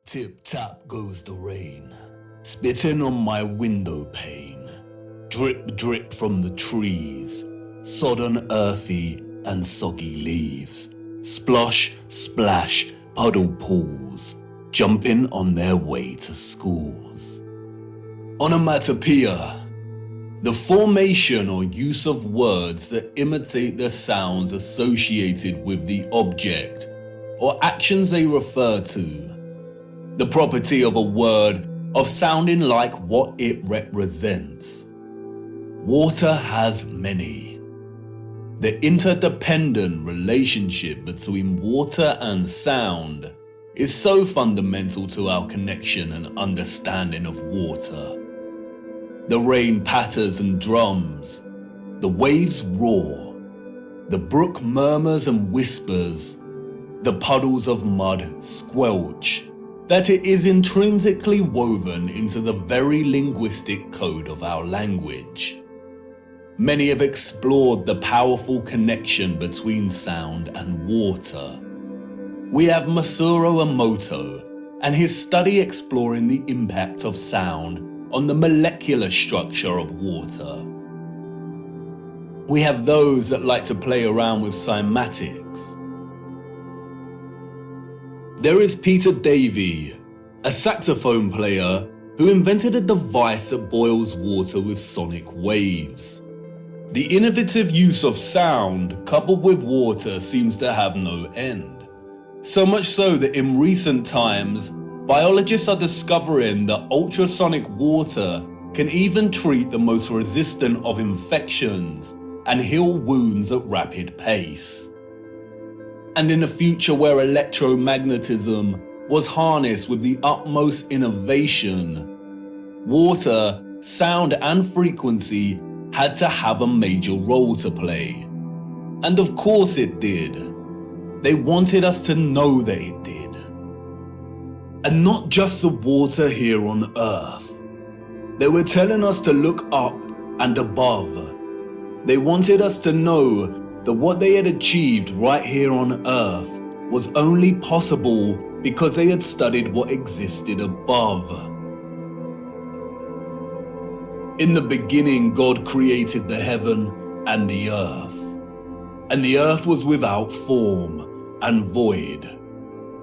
Tip-tap goes the rain, spitting on my window pane. Drip-drip from the trees, sodden earthy and soggy leaves. Splosh, splash, puddle pools, jumping on their way to schools. Onomatopoeia, the formation or use of words that imitate the sounds associated with the object or actions they refer to. The property of a word of sounding like what it represents. Water has many. The interdependent relationship between water and sound is so fundamental to our connection and understanding of water. The rain patters and drums, the waves roar, the brook murmurs and whispers, the puddles of mud squelch, that it is intrinsically woven into the very linguistic code of our language. Many have explored the powerful connection between sound and water. We have Masaru Emoto and his study exploring the impact of sound on the molecular structure of water. We have those that like to play around with cymatics. There is Peter Davey, a saxophone player who invented a device that boils water with sonic waves. The innovative use of sound coupled with water seems to have no end. So much so that in recent times, biologists are discovering that ultrasonic water can even treat the most resistant of infections and heal wounds at rapid pace. And in a future where electromagnetism was harnessed with the utmost innovation, water, sound and frequency had to have a major role to play. And of course it did. They wanted us to know that it did. And not just the water here on Earth. They were telling us to look up and above. They wanted us to know that what they had achieved right here on Earth was only possible because they had studied what existed above. In the beginning, God created the heaven and the earth was without form and void,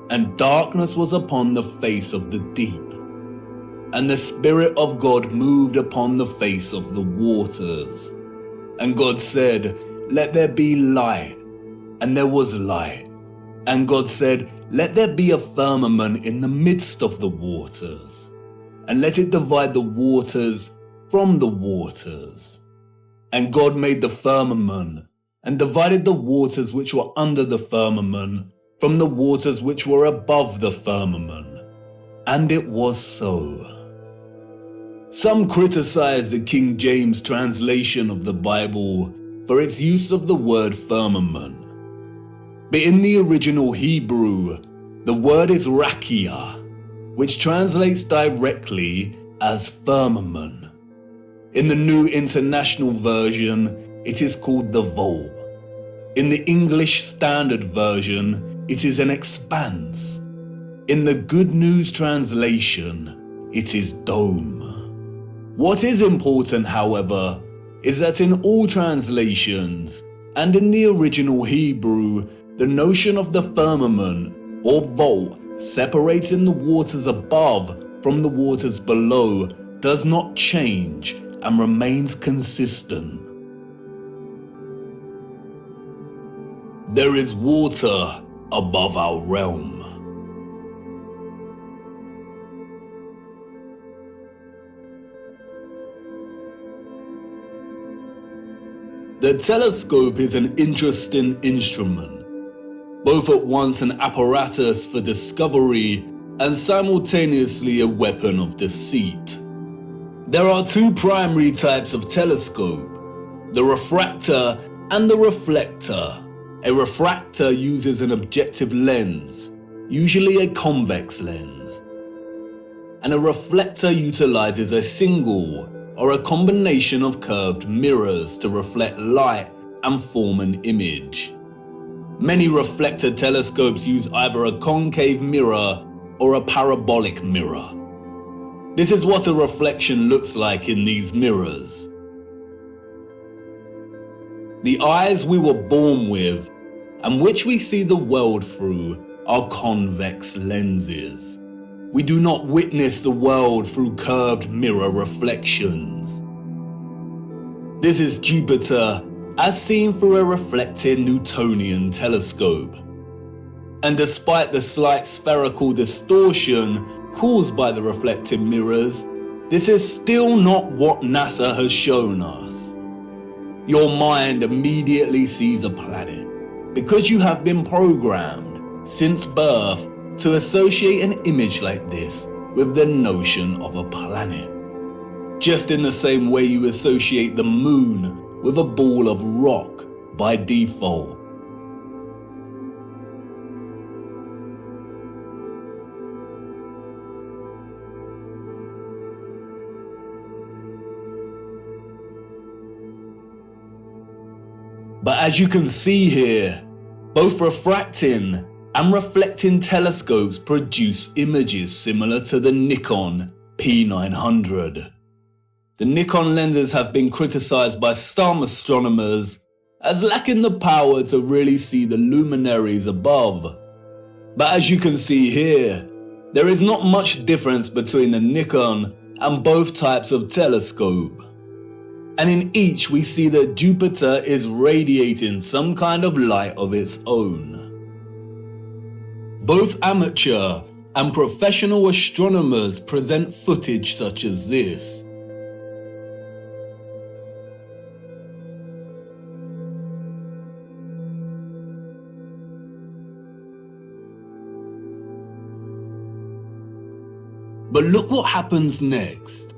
and darkness was upon the face of the deep, and the Spirit of God moved upon the face of the waters. And God said, "Let there be light," and there was light. And God said, "Let there be a firmament in the midst of the waters, and let it divide the waters from the waters." And God made the firmament, and divided the waters which were under the firmament from the waters which were above the firmament. And it was so. Some criticize the King James translation of the Bible for its use of the word firmament. But in the original Hebrew, the word is rakia, which translates directly as firmament. In the New International Version, it is called the vault. In the English Standard Version, it is an expanse. In the Good News Translation, it is dome. What is important, however, is that in all translations, and in the original Hebrew, the notion of the firmament or vault separating the waters above from the waters below does not change and remains consistent. There is water above our realm. The telescope is an interesting instrument, both at once an apparatus for discovery and simultaneously a weapon of deceit. There are two primary types of telescope, the refractor and the reflector. A refractor uses an objective lens, usually a convex lens, and a reflector utilizes a single or a combination of curved mirrors to reflect light and form an image. Many reflector telescopes use either a concave mirror or a parabolic mirror. This is what a reflection looks like in these mirrors. The eyes we were born with, and which we see the world through, are convex lenses. We do not witness the world through curved mirror reflections. This is Jupiter as seen through a reflecting Newtonian telescope. And despite the slight spherical distortion caused by the reflecting mirrors, this is still not what NASA has shown us. Your mind immediately sees a planet because you have been programmed since birth to associate an image like this with the notion of a planet. Just in the same way you associate the moon with a ball of rock by default. But as you can see here, both refracting and reflecting telescopes produce images similar to the Nikon P900. The Nikon lenses have been criticized by some astronomers as lacking the power to really see the luminaries above. But as you can see here, there is not much difference between the Nikon and both types of telescope. And in each we see that Jupiter is radiating some kind of light of its own. Both amateur and professional astronomers present footage such as this. But look what happens next.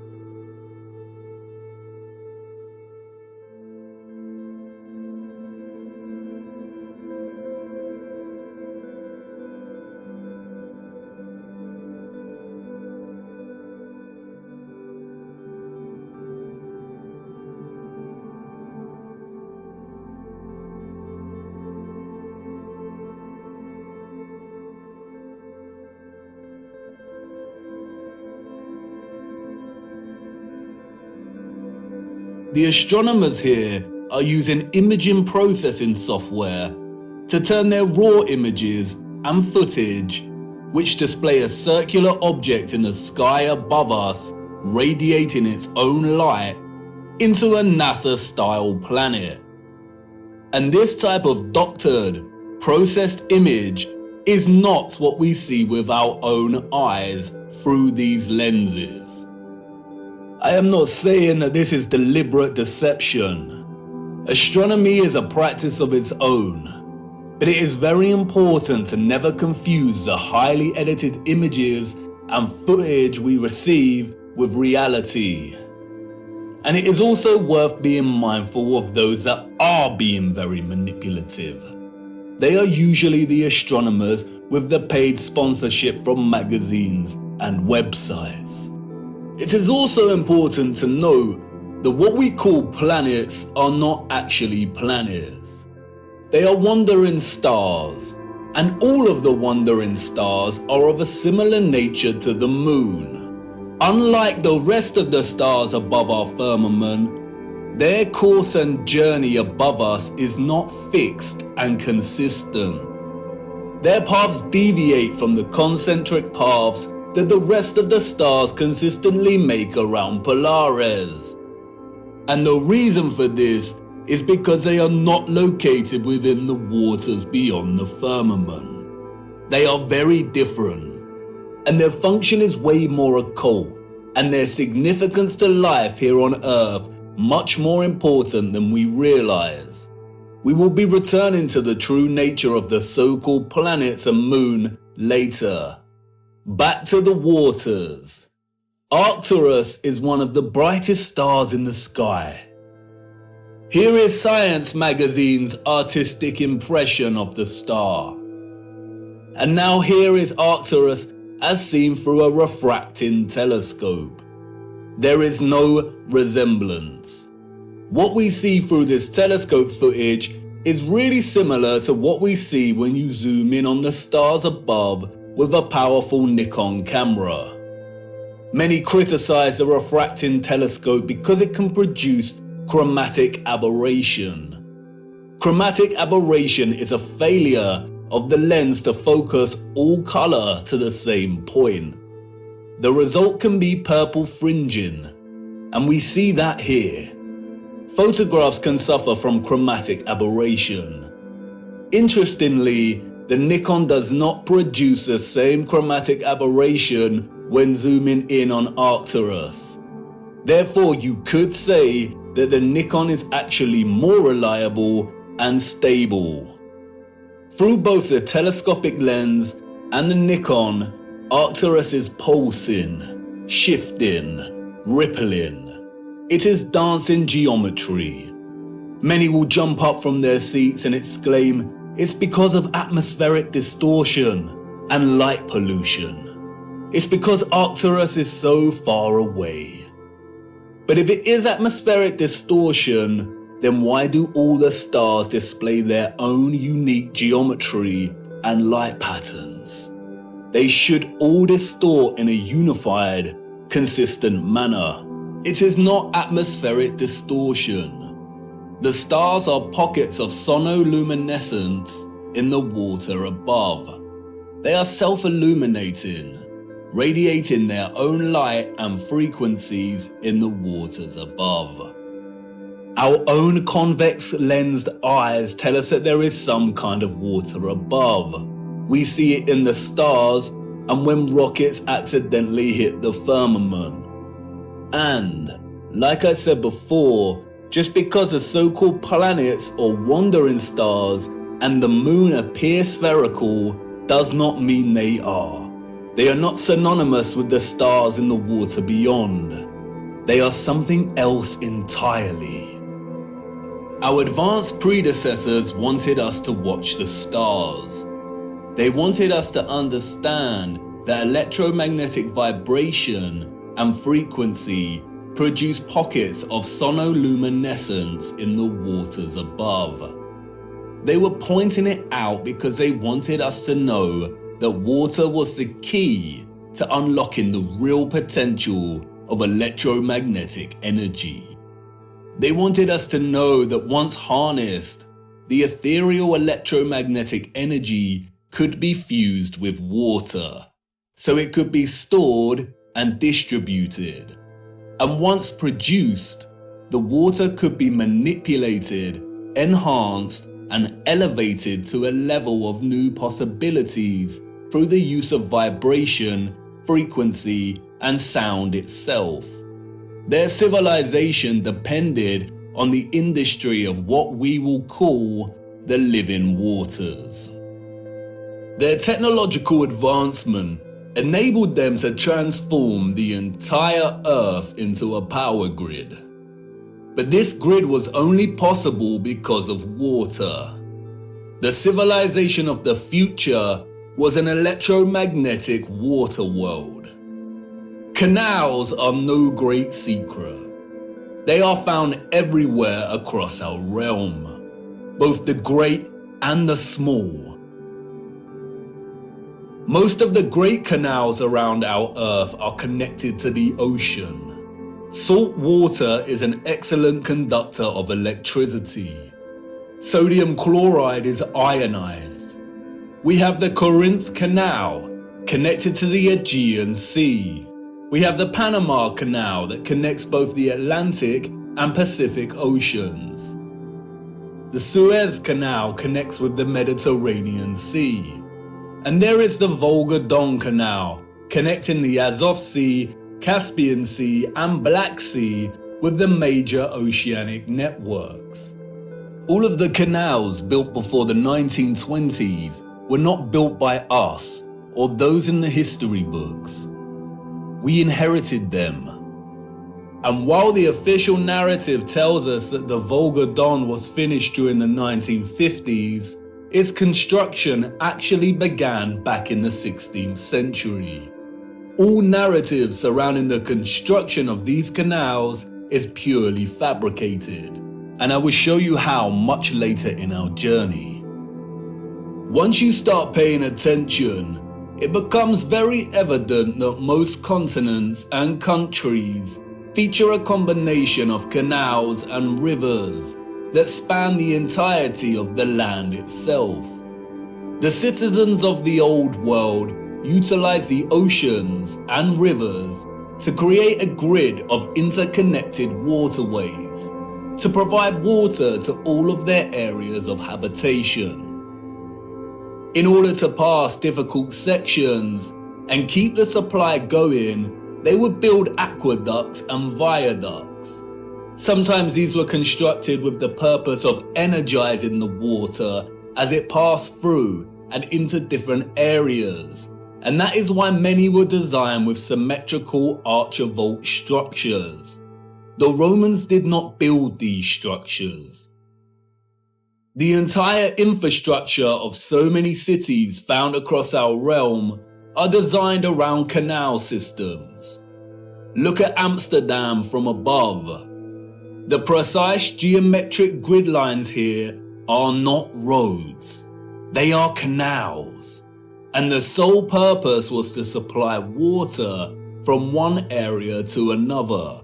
The astronomers here are using imaging processing software to turn their raw images and footage, which display a circular object in the sky above us radiating its own light, into a NASA-style planet. And this type of doctored, processed image is not what we see with our own eyes through these lenses. I am not saying that this is deliberate deception. Astronomy is a practice of its own, but it is very important to never confuse the highly edited images and footage we receive with reality. And it is also worth being mindful of those that are being very manipulative. They are usually the astronomers with the paid sponsorship from magazines and websites. It is also important to note that what we call planets are not actually planets. They are wandering stars, and all of the wandering stars are of a similar nature to the moon. Unlike the rest of the stars above our firmament, their course and journey above us is not fixed and consistent. Their paths deviate from the concentric paths that the rest of the stars consistently make around Polaris. And the reason for this is because they are not located within the waters beyond the firmament. They are very different, and their function is way more occult, and their significance to life here on Earth much more important than we realize. We will be returning to the true nature of the so-called planets and moon later. Back to the waters. Arcturus is one of the brightest stars in the sky. Here is Science magazine's artistic impression of the star. And now here is Arcturus as seen through a refracting telescope. There is no resemblance. What we see through this telescope footage is really similar to what we see when you zoom in on the stars above with a powerful Nikon camera. Many criticize the refracting telescope because it can produce chromatic aberration. Chromatic aberration is a failure of the lens to focus all color to the same point. The result can be purple fringing, and we see that here. Photographs can suffer from chromatic aberration. Interestingly, the Nikon does not produce the same chromatic aberration when zooming in on Arcturus. Therefore, you could say that the Nikon is actually more reliable and stable. Through both the telescopic lens and the Nikon, Arcturus is pulsing, shifting, rippling. It is dancing geometry. Many will jump up from their seats and exclaim, "It's because of atmospheric distortion and light pollution. It's because Arcturus is so far away." But if it is atmospheric distortion, then why do all the stars display their own unique geometry and light patterns? They should all distort in a unified, consistent manner. It is not atmospheric distortion. The stars are pockets of sonoluminescence in the water above. They are self-illuminating, radiating their own light and frequencies in the waters above. Our own convex-lensed eyes tell us that there is some kind of water above. We see it in the stars and when rockets accidentally hit the firmament. And, like I said before, just because the so-called planets or wandering stars and the moon appear spherical does not mean they are. They are not synonymous with the stars in the water beyond. They are something else entirely. Our advanced predecessors wanted us to watch the stars. They wanted us to understand that electromagnetic vibration and frequency produce pockets of sonoluminescence in the waters above. They were pointing it out because they wanted us to know that water was the key to unlocking the real potential of electromagnetic energy. They wanted us to know that once harnessed, the ethereal electromagnetic energy could be fused with water, so it could be stored and distributed. And once produced, the water could be manipulated, enhanced, and elevated to a level of new possibilities through the use of vibration, frequency, and sound itself. Their civilization depended on the industry of what we will call the living waters. Their technological advancement enabled them to transform the entire Earth into a power grid. But this grid was only possible because of water. The civilization of the future was an electromagnetic water world. Canals are no great secret. They are found everywhere across our realm, both the great and the small. Most of the great canals around our Earth are connected to the ocean. Salt water is an excellent conductor of electricity. Sodium chloride is ionized. We have the Corinth Canal, connected to the Aegean Sea. We have the Panama Canal that connects both the Atlantic and Pacific Oceans. The Suez Canal connects with the Mediterranean Sea. And there is the Volga-Don Canal, connecting the Azov Sea, Caspian Sea, and Black Sea with the major oceanic networks. All of the canals built before the 1920s were not built by us or those in the history books. We inherited them. And while the official narrative tells us that the Volga-Don was finished during the 1950s, its construction actually began back in the 16th century. All narrative surrounding the construction of these canals is purely fabricated, and I will show you how much later in our journey. Once you start paying attention, it becomes very evident that most continents and countries feature a combination of canals and rivers that span the entirety of the land itself. The citizens of the old world utilize the oceans and rivers to create a grid of interconnected waterways to provide water to all of their areas of habitation. In order to pass difficult sections and keep the supply going, they would build aqueducts and viaducts. Sometimes these were constructed with the purpose of energizing the water as it passed through and into different areas, and that is why many were designed with symmetrical archivolt structures. The Romans did not build these structures. The entire infrastructure of so many cities found across our realm are designed around canal systems. Look at Amsterdam from above. The precise geometric grid lines here are not roads, they are canals, and the sole purpose was to supply water from one area to another.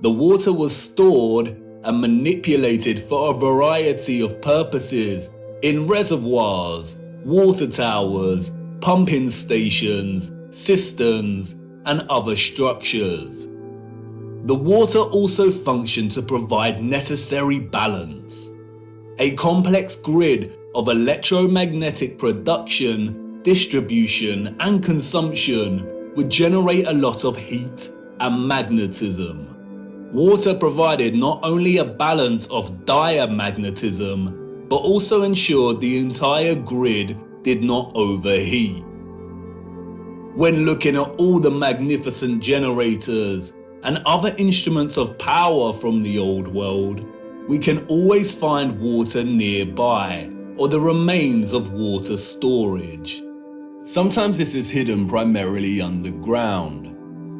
The water was stored and manipulated for a variety of purposes in reservoirs, water towers, pumping stations, cisterns, and other structures. The water also functioned to provide necessary balance. A complex grid of electromagnetic production, distribution, and consumption would generate a lot of heat and magnetism. Water provided not only a balance of diamagnetism, but also ensured the entire grid did not overheat. When looking at all the magnificent generators and other instruments of power from the old world, we can always find water nearby, or the remains of water storage. Sometimes this is hidden primarily underground.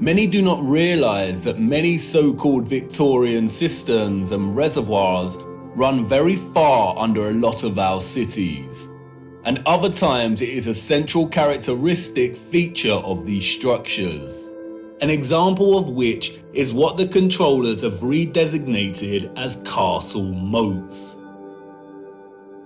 Many do not realize that many so-called Victorian cisterns and reservoirs run very far under a lot of our cities, and other times it is a central characteristic feature of these structures. An example of which is what the controllers have redesignated as castle moats.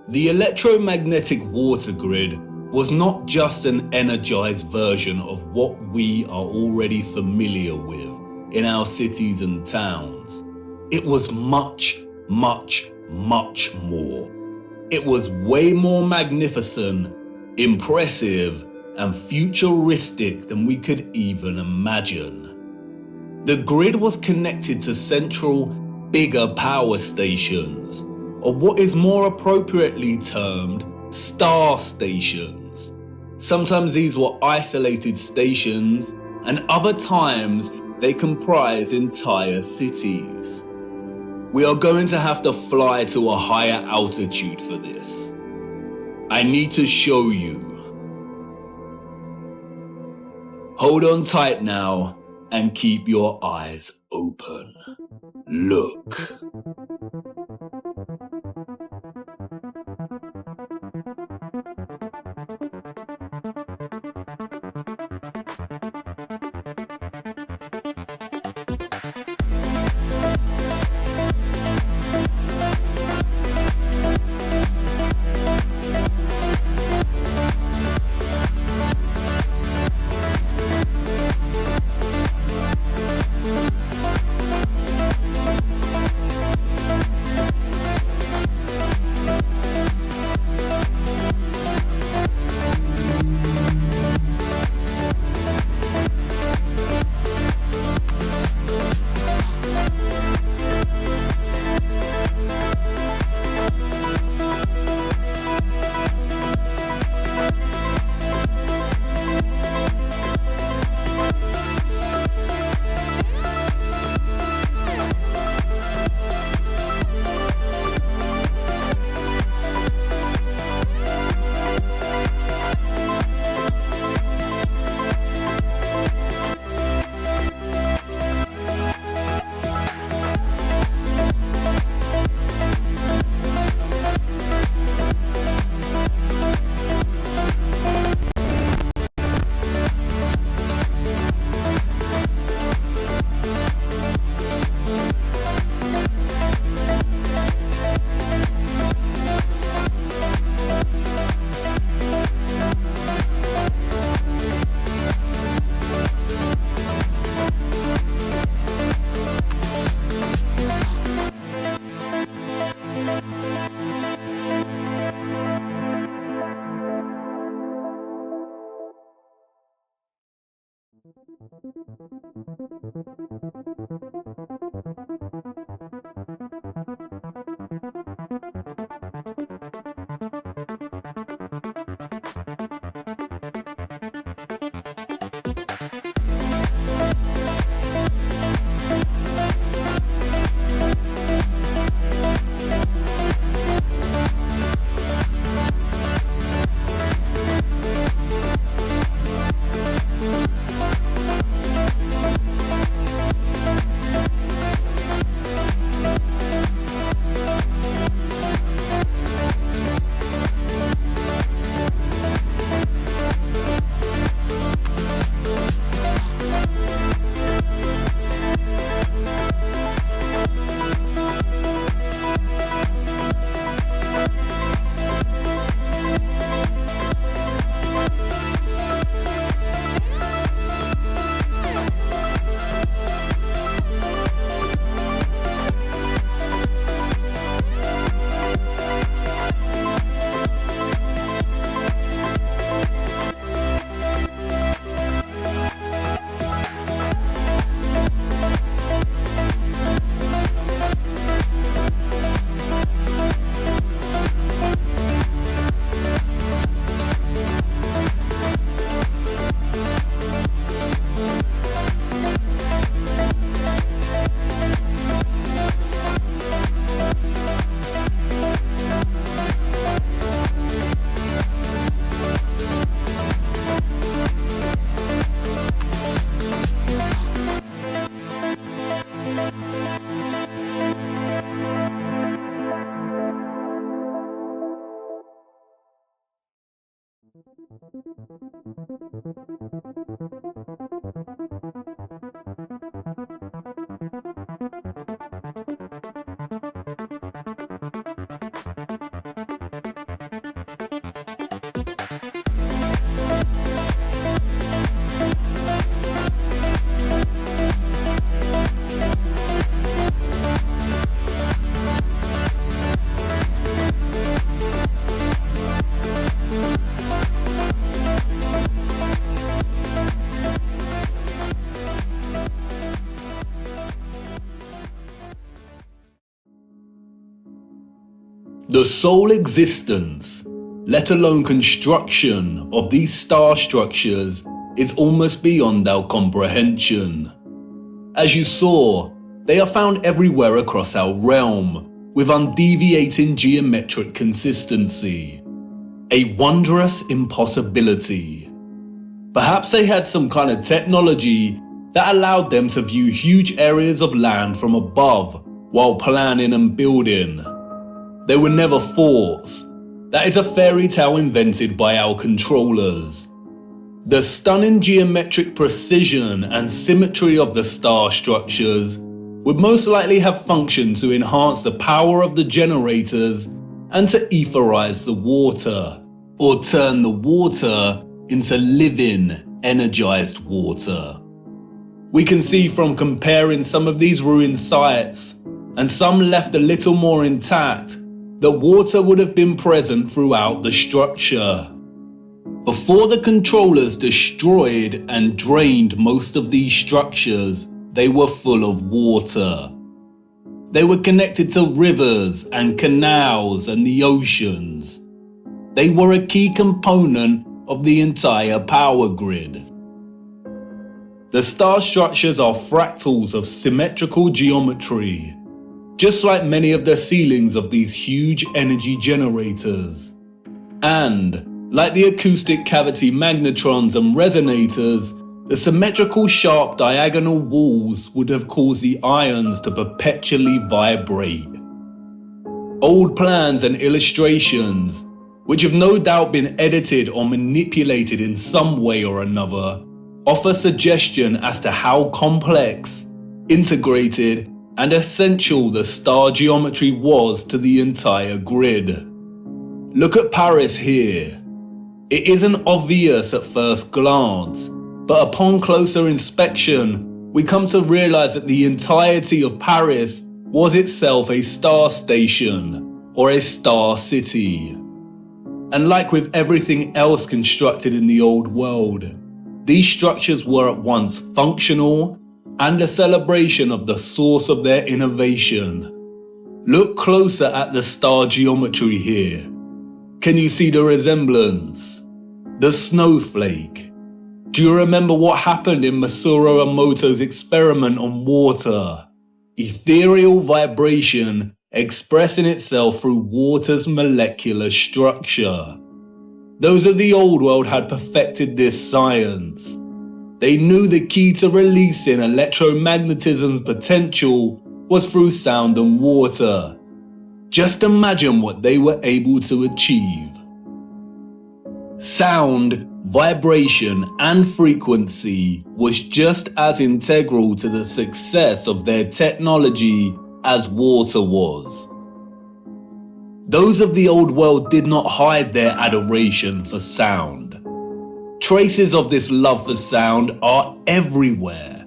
The electromagnetic water grid was not just an energized version of what we are already familiar with in our cities and towns. It was much, much, much more. It was way more magnificent, impressive, and futuristic than we could even imagine. The grid was connected to central, bigger power stations, or what is more appropriately termed star stations. Sometimes these were isolated stations, and other times they comprised entire cities. We are going to have to fly to a higher altitude for this. I need to show you. Hold on tight now and keep your eyes open. Look. The sole existence, let alone construction, of these star structures is almost beyond our comprehension. As you saw, they are found everywhere across our realm, with undeviating geometric consistency. A wondrous impossibility. Perhaps they had some kind of technology that allowed them to view huge areas of land from above while planning and building. They were never thoughts. That is a fairy tale invented by our controllers. The stunning geometric precision and symmetry of the star structures would most likely have functioned to enhance the power of the generators and to etherize the water, or turn the water into living, energized water. We can see from comparing some of these ruined sites, and some left a little more intact, that water would have been present throughout the structure. Before the controllers destroyed and drained most of these structures, they were full of water. They were connected to rivers and canals and the oceans. They were a key component of the entire power grid. The star structures are fractals of symmetrical geometry, just like many of the ceilings of these huge energy generators. And, like the acoustic cavity magnetrons and resonators, the symmetrical sharp diagonal walls would have caused the ions to perpetually vibrate. Old plans and illustrations, which have no doubt been edited or manipulated in some way or another, offer suggestion as to how complex, integrated, and essential the star geometry was to the entire grid. Look at Paris here. It isn't obvious at first glance, but upon closer inspection, we come to realize that the entirety of Paris was itself a star station, or a star city. And like with everything else constructed in the old world, these structures were at once functional and a celebration of the source of their innovation. Look closer at the star geometry here. Can you see the resemblance? The snowflake. Do you remember what happened in Masaru Emoto's experiment on water? Ethereal vibration expressing itself through water's molecular structure. Those of the old world had perfected this science. They knew the key to releasing electromagnetism's potential was through sound and water. Just imagine what they were able to achieve. Sound, vibration, and frequency was just as integral to the success of their technology as water was. Those of the old world did not hide their adoration for sound. Traces of this love for sound are everywhere.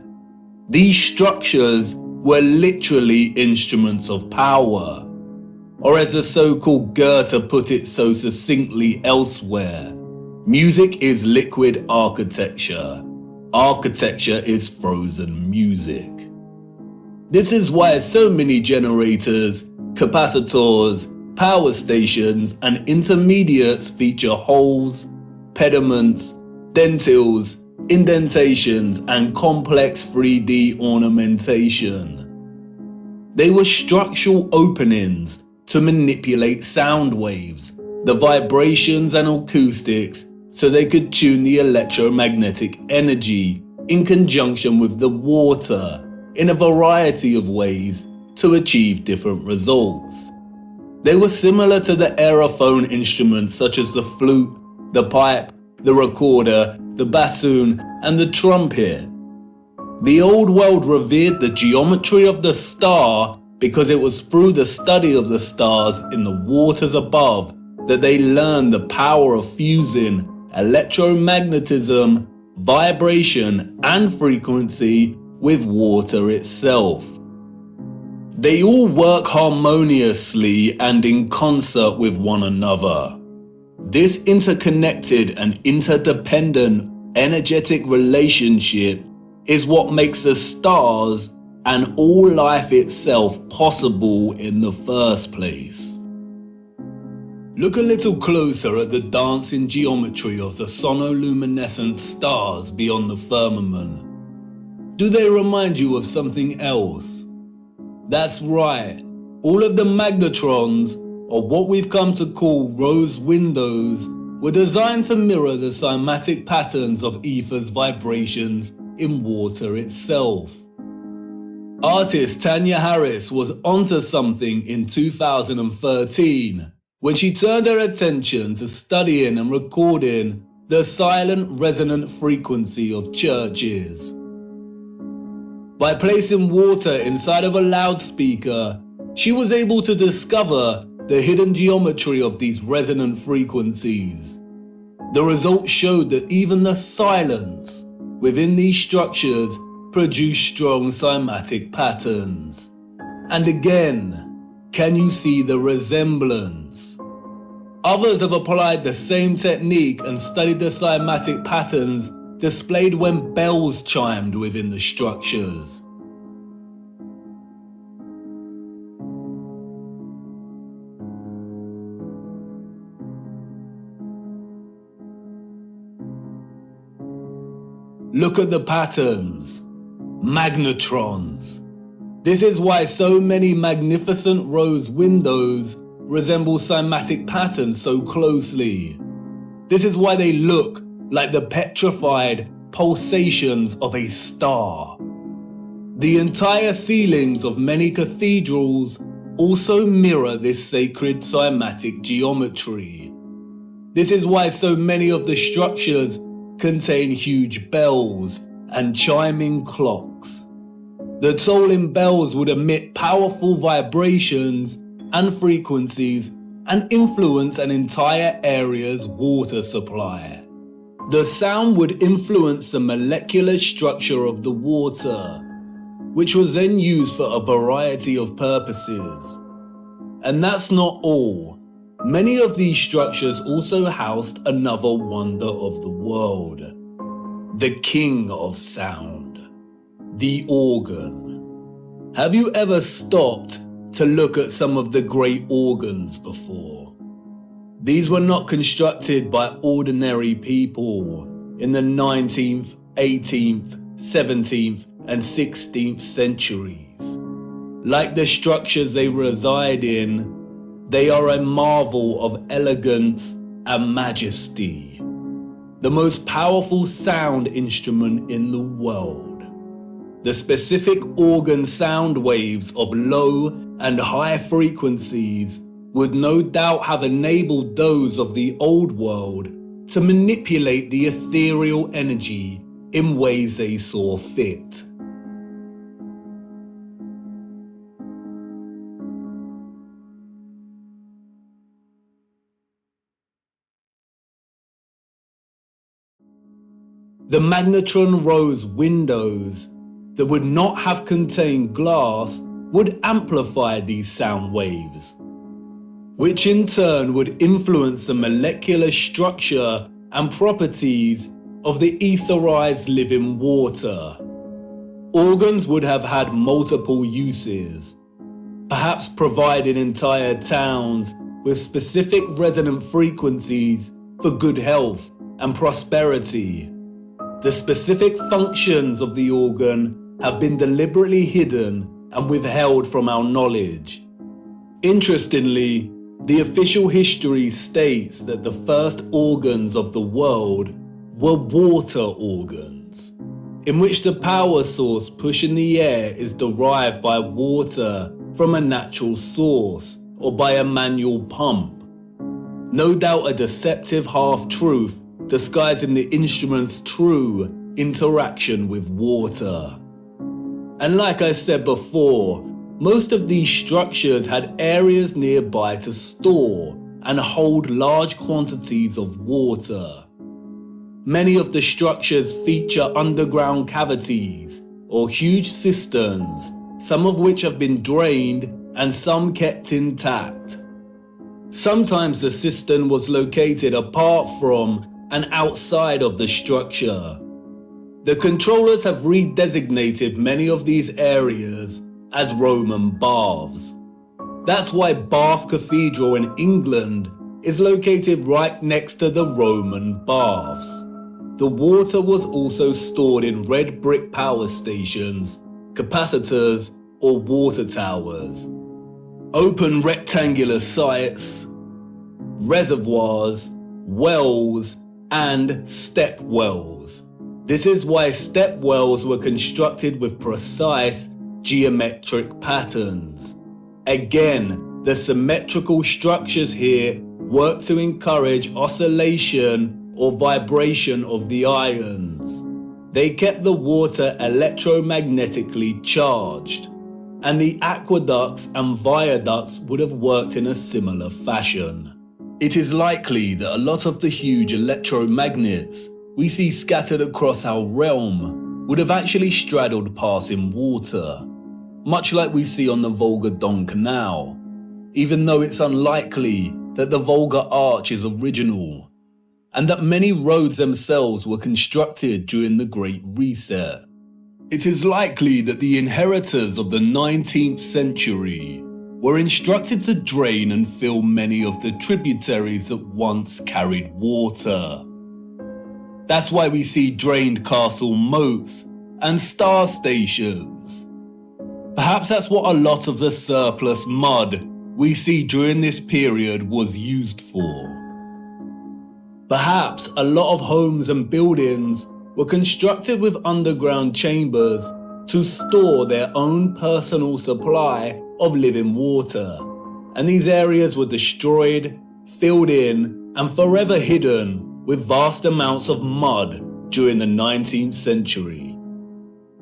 These structures were literally instruments of power, or as the so-called Goethe put it so succinctly elsewhere, music is liquid architecture. Architecture is frozen music. This is why so many generators, capacitors, power stations, and intermediates feature holes, pediments, dentils, indentations, and complex 3D ornamentation. They were structural openings to manipulate sound waves, the vibrations and acoustics, so they could tune the electromagnetic energy in conjunction with the water in a variety of ways to achieve different results. They were similar to the aerophone instruments such as the flute, the pipe, the recorder, the bassoon, and the trumpet. The old world revered the geometry of the star because it was through the study of the stars in the waters above that they learned the power of fusing electromagnetism, vibration, and frequency with water itself. They all work harmoniously and in concert with one another. This interconnected and interdependent energetic relationship is what makes the stars and all life itself possible in the first place. Look a little closer at the dancing geometry of the sonoluminescent stars beyond the firmament. Do they remind you of something else? That's right, all of the magnetrons, or what we've come to call rose windows, were designed to mirror the cymatic patterns of ether's vibrations in water itself. Artist Tanya Harris was onto something in 2013 when she turned her attention to studying and recording the silent resonant frequency of churches. By placing water inside of a loudspeaker, she was able to discover the hidden geometry of these resonant frequencies. The results showed that even the silence within these structures produced strong cymatic patterns. And again, can you see the resemblance? Others have applied the same technique and studied the cymatic patterns displayed when bells chimed within the structures. Look at the patterns. Magnetrons. This is why so many magnificent rose windows resemble cymatic patterns so closely. This is why they look like the petrified pulsations of a star. The entire ceilings of many cathedrals also mirror this sacred cymatic geometry. This is why so many of the structures contain huge bells and chiming clocks. The tolling bells would emit powerful vibrations and frequencies and influence an entire area's water supply. The sound would influence the molecular structure of the water, which was then used for a variety of purposes. And that's not all. Many of these structures also housed another wonder of the world, the king of sound, the organ. Have you ever stopped to look at some of the great organs before? These were not constructed by ordinary people in the 19th, 18th, 17th, and 16th centuries. Like the structures they reside in, they are a marvel of elegance and majesty, the most powerful sound instrument in the world. The specific organ sound waves of low and high frequencies would no doubt have enabled those of the old world to manipulate the ethereal energy in ways they saw fit. The magnetron rose windows that would not have contained glass would amplify these sound waves, which in turn would influence the molecular structure and properties of the etherized living water. Organs would have had multiple uses, perhaps providing entire towns with specific resonant frequencies for good health and prosperity. The specific functions of the organ have been deliberately hidden and withheld from our knowledge. Interestingly, the official history states that the first organs of the world were water organs, in which the power source pushing the air is derived by water from a natural source or by a manual pump. No doubt a deceptive half-truth disguising the instrument's true interaction with water. And like I said before, most of these structures had areas nearby to store and hold large quantities of water. Many of the structures feature underground cavities or huge cisterns, some of which have been drained and some kept intact. Sometimes the cistern was located apart from and outside of the structure. The controllers have redesignated many of these areas as Roman baths. That's why Bath Cathedral in England is located right next to the Roman baths. The water was also stored in red brick power stations, capacitors, or water towers. Open rectangular sites, reservoirs, wells, and step wells. This is why step wells were constructed with precise geometric patterns. Again, the symmetrical structures here work to encourage oscillation or vibration of the ions. They kept the water electromagnetically charged, and the aqueducts and viaducts would have worked in a similar fashion. It is likely that a lot of the huge electromagnets we see scattered across our realm would have actually straddled passing water, much like we see on the Volga-Don Canal, even though it's unlikely that the Volga Arch is original, and that many roads themselves were constructed during the Great Reset. It is likely that the inheritors of the 19th century were instructed to drain and fill many of the tributaries that once carried water. That's why we see drained castle moats and star stations. Perhaps that's what a lot of the surplus mud we see during this period was used for. Perhaps a lot of homes and buildings were constructed with underground chambers to store their own personal supply of living water, and these areas were destroyed, filled in, and forever hidden with vast amounts of mud during the 19th century.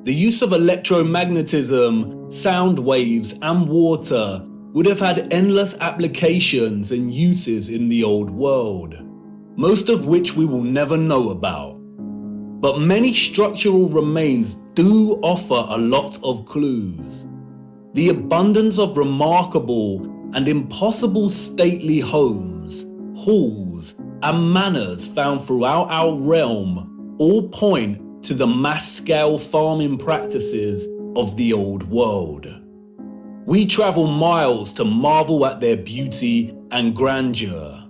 The use of electromagnetism, sound waves, and water would have had endless applications and uses in the old world, most of which we will never know about. But many structural remains do offer a lot of clues. The abundance of remarkable and impossible stately homes, halls, and manors found throughout our realm all point to the mass-scale farming practices of the old world. We travel miles to marvel at their beauty and grandeur.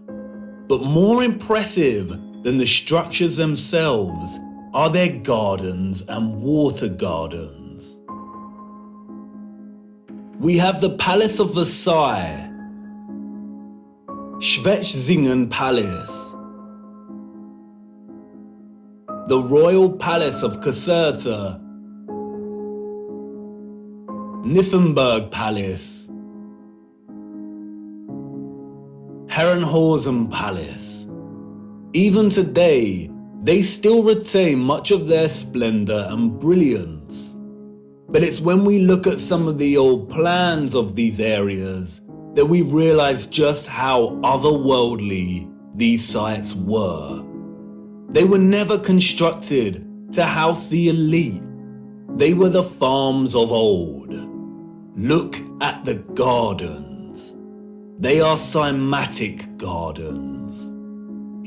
But more impressive than the structures themselves are their gardens and water gardens. We have the Palace of Versailles, Schwetzingen Palace, the Royal Palace of Caserta, Nymphenburg Palace, Herrenhausen Palace. Even today, they still retain much of their splendor and brilliance. But it's when we look at some of the old plans of these areas that we realize just how otherworldly these sites were. They were never constructed to house the elite. They were the farms of old. Look at the gardens. They are cymatic gardens.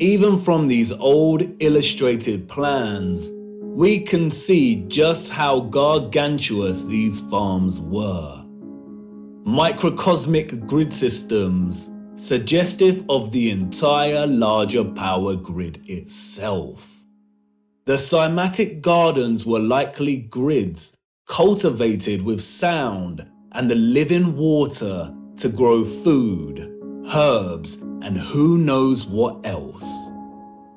Even from these old illustrated plans, we can see just how gargantuous these farms were. Microcosmic grid systems, suggestive of the entire larger power grid itself. The cymatic gardens were likely grids cultivated with sound and the living water to grow food, herbs, and who knows what else.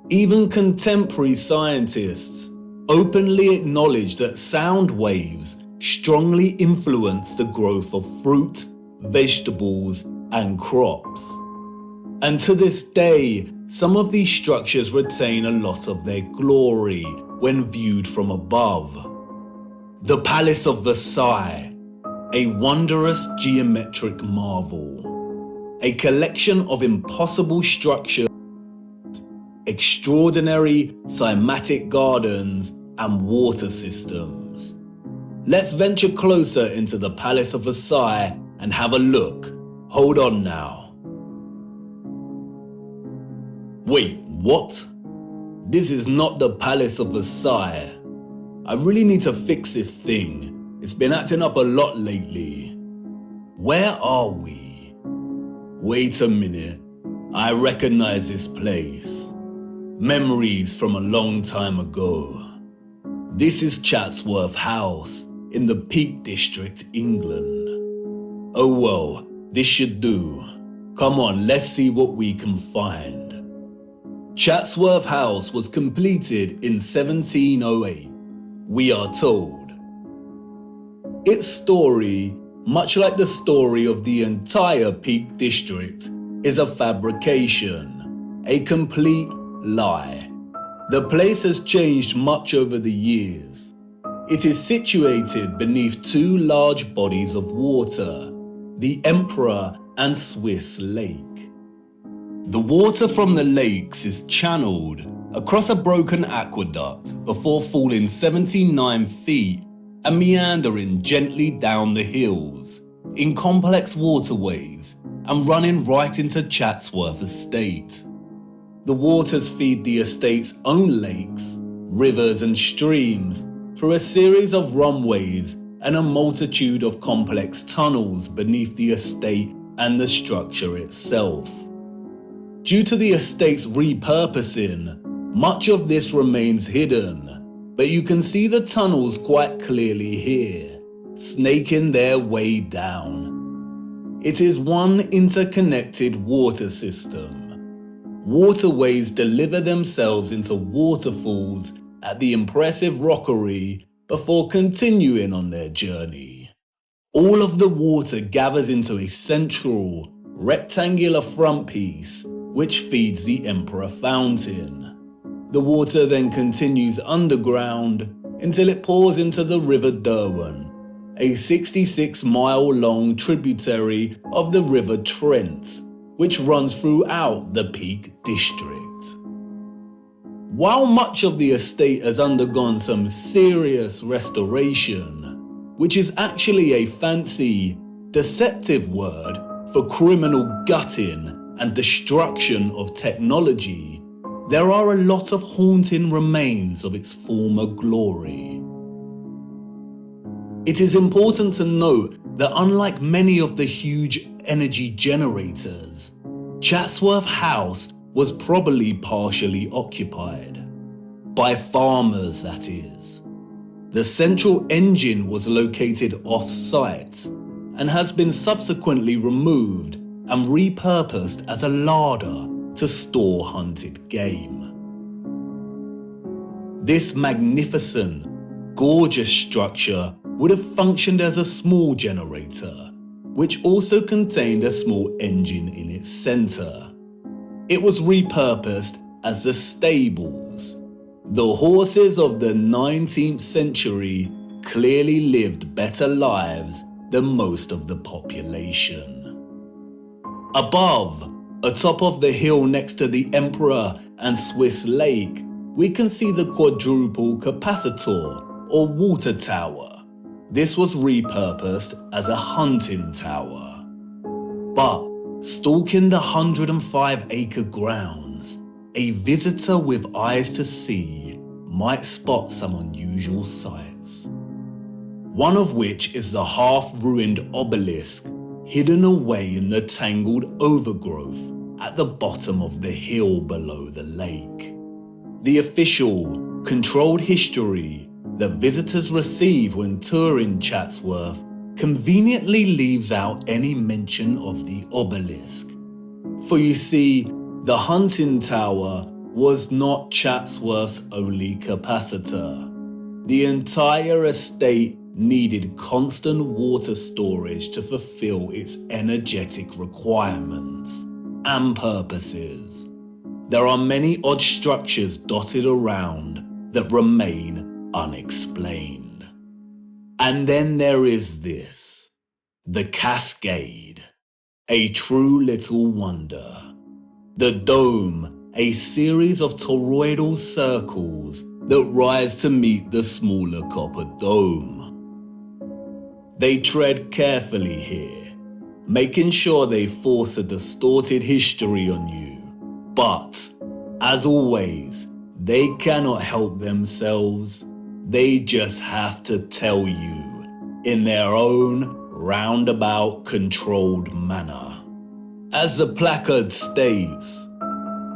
Even contemporary scientists openly acknowledge that sound waves strongly influence the growth of fruit, vegetables, and crops. And to this day, some of these structures retain a lot of their glory when viewed from above. The Palace of Versailles, a wondrous geometric marvel, a collection of impossible structures, extraordinary cymatic gardens, and water systems. Let's venture closer into the Palace of Versailles and have a look. Hold on now. Wait, what? This is not the Palace of Versailles. I really need to fix this thing. It's been acting up a lot lately. Where are we? Wait a minute. I recognize this place. Memories from a long time ago. This is Chatsworth House in the Peak District, England. Oh well, this should do. Come on, let's see what we can find. Chatsworth House was completed in 1708, we are told. Its story, much like the story of the entire Peak District, is a fabrication, a complete lie. The place has changed much over the years. It is situated beneath two large bodies of water, the Emperor and Swiss Lake. The water from the lakes is channeled across a broken aqueduct before falling 79 feet and meandering gently down the hills in complex waterways and running right into Chatsworth Estate. The waters feed the estate's own lakes, rivers and streams through a series of runways and a multitude of complex tunnels beneath the estate and the structure itself. Due to the estate's repurposing, much of this remains hidden, but you can see the tunnels quite clearly here, snaking their way down. It is one interconnected water system. Waterways deliver themselves into waterfalls at the impressive rockery before continuing on their journey. All of the water gathers into a central, rectangular front piece which feeds the Emperor Fountain. The water then continues underground until it pours into the River Derwent, a 66-mile-long tributary of the River Trent, which runs throughout the Peak District. While much of the estate has undergone some serious restoration, which is actually a fancy, deceptive word for criminal gutting and destruction of technology, there are a lot of haunting remains of its former glory. It is important to note that unlike many of the huge energy generators, Chatsworth House was probably partially occupied. By farmers, that is. The central engine was located off-site and has been subsequently removed and repurposed as a larder to store hunted game. This magnificent, gorgeous structure would have functioned as a small generator, which also contained a small engine in its center. It was repurposed as the stables. The horses of the 19th century clearly lived better lives than most of the population. Above, atop of the hill next to the Emperor and Swiss Lake, we can see the quadruple capacitor or water tower. This was repurposed as a hunting tower. But stalking the 105-acre grounds, a visitor with eyes to see might spot some unusual sights. One of which is the half-ruined obelisk hidden away in the tangled overgrowth at the bottom of the hill below the lake. The official, controlled history that visitors receive when touring Chatsworth conveniently leaves out any mention of the obelisk. For you see, the hunting tower was not Chatsworth's only capacitor. The entire estate needed constant water storage to fulfill its energetic requirements and purposes. There are many odd structures dotted around that remain unexplained. And then there is this, the Cascade, a true little wonder. The dome, a series of toroidal circles that rise to meet the smaller copper dome. They tread carefully here, making sure they force a distorted history on you. But, as always, they cannot help themselves. They just have to tell you in their own roundabout controlled manner. As the placard states,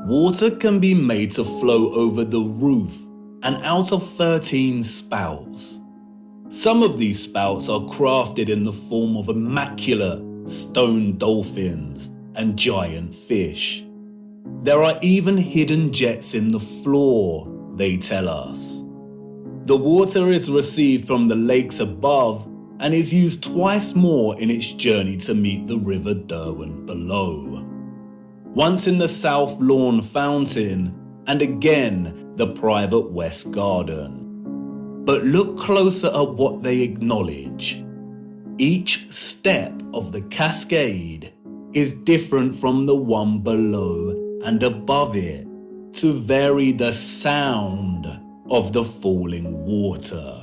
water can be made to flow over the roof and out of 13 spouts. Some of these spouts are crafted in the form of immaculate stone dolphins and giant fish. There are even hidden jets in the floor, they tell us. The water is received from the lakes above and is used twice more in its journey to meet the River Derwent below. Once in the South Lawn Fountain, and again the private West Garden. But look closer at what they acknowledge. Each step of the cascade is different from the one below and above it to vary the sound of the falling water.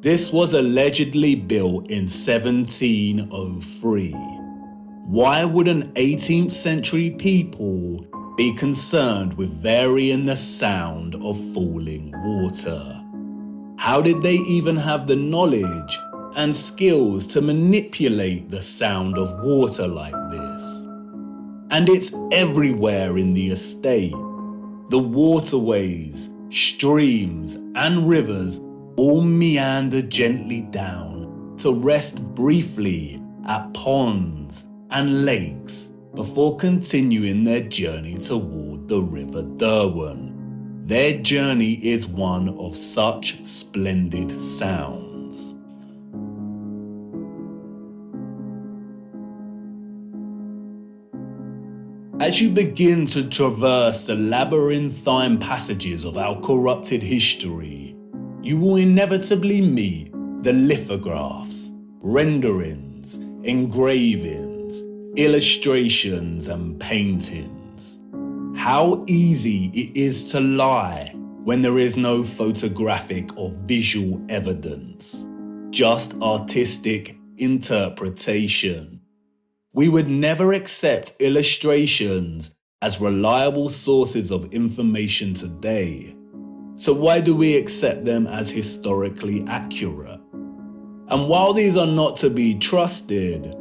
This was allegedly built in 1703. Why would an 18th century people be concerned with varying the sound of falling water? How did they even have the knowledge and skills to manipulate the sound of water like this? And it's everywhere in the estate. The waterways, streams, and rivers all meander gently down to rest briefly at ponds and lakes before continuing their journey toward the River Derwent. Their journey is one of such splendid sounds. As you begin to traverse the labyrinthine passages of our corrupted history, you will inevitably meet the lithographs, renderings, engravings, illustrations, and paintings. How easy it is to lie when there is no photographic or visual evidence, just artistic interpretation. We would never accept illustrations as reliable sources of information today. So why do we accept them as historically accurate? And while these are not to be trusted,